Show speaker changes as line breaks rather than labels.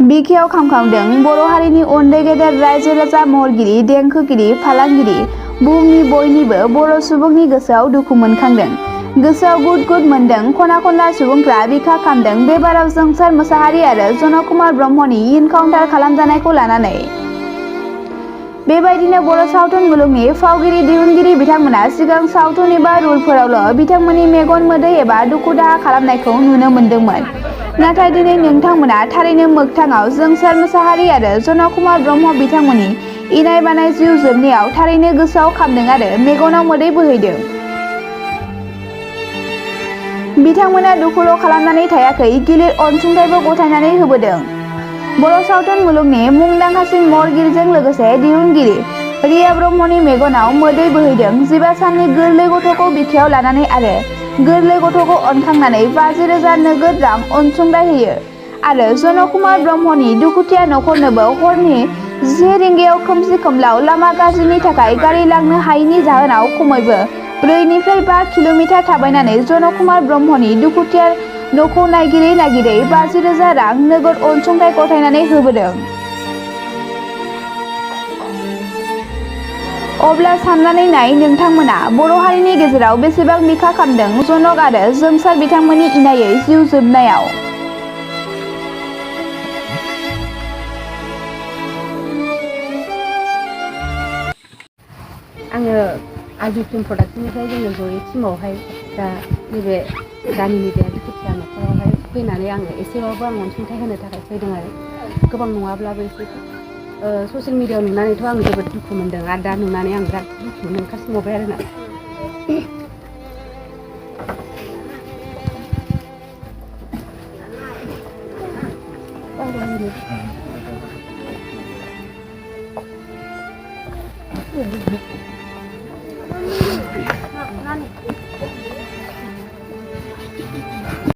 बिखायाव खामखांदों बर' हारिनि उन्दै गेदेर रायजो राजा महरगिरि देंखोगिरि फालांगिरि बुहुमनि बयनिबो बर' सुबुंनि गोसोआव दुखु मोनखांदों गोसोआव गुद गुद मोनदों खना खनला सुबुंफ्रा बिखा खामदों बे बाराव जोंसार मोसाहारि आरो जन कुमार ब्रह्मनि इनकाउन्टार खालामजानायखौ लानानै बेबायदिनो बर' सावथुन मुलुगनि फावगिरि दिहुनगिरि बिथांमोना सिगां सावथुन एबा रुलफोरावल' बिथांमोननि मेगन मोदै एबा दुखु दाहा खालामनायखौ नुनो मोन्दोंमोन नाथाय दिनै नोंथांमोना थारैनो मोगथाङाव जोंसार मोसाहारि आरो जन कुमार ब्रह्म बिथांमोननि इनाय बानाय जिउ जोबनायाव थारैनो गोसोआव खामदों आरो मेगनाव मोदै बोहैदों बिथांमोना दुखुल' खालामनानै थायाखै गिलिर अनसुंथाइबो गथायनानै होबोदों बर' सावथुन मुलुगनि मुंदांखासिन महरगिरिजों लोगोसे दिहुनगिरि रिया ब्रह्मनि मेगनाव मोदै बोहैदों 15 साननि गोरलै गथ'खौ बिखायाव लानानै आरो गोरलै गथ'खौ अनखांनानै 50,000 नोगोद रां अनसुंथाइ होयो आरो जन कुमार ब्रह्मनि दुखुथिया नखरनोबो हरनि 1 रिंगायाव खोमसि खोमलाव लामा गाज्रिनि थाखाय गारि लांनो हायैनि जाहोनाव खमैबो 4 निफ्राय 5 किल'मिटार थाबायनानै जन कुमार ब्रह्मनि दुखुथिया न'खौ नागिरै नागिरै 50,000 रां नोगोद अनसुंथाइ गथायनानै होबोदों। अब्ला साननानै नाय नोंथांमोना बर' हारिनि गेजेराव बेसेबां बिखा खामदों जनक आरो जोंसार बिथांमोननि इनायै जिउ जोबनायाव।
आङो आजु फिल्म प्रडाक्सननिफ्राय जोङो जयै टिमावहाय दा नैबे गामिनि बे दुखुथिया न'खरावहाय फैनानै आङो एसेबाबो आं अनसुंथाइ होनो थाखाय फैदों आरो गोबां नङाब्लाबो एसे ससियेल मिडियाआव नुनानैथ' आं जोबोद दुखु मोनदों आरो दा नुनानै आं बिराद दुखु मोननो ओंखारसिनबावबाय आरोना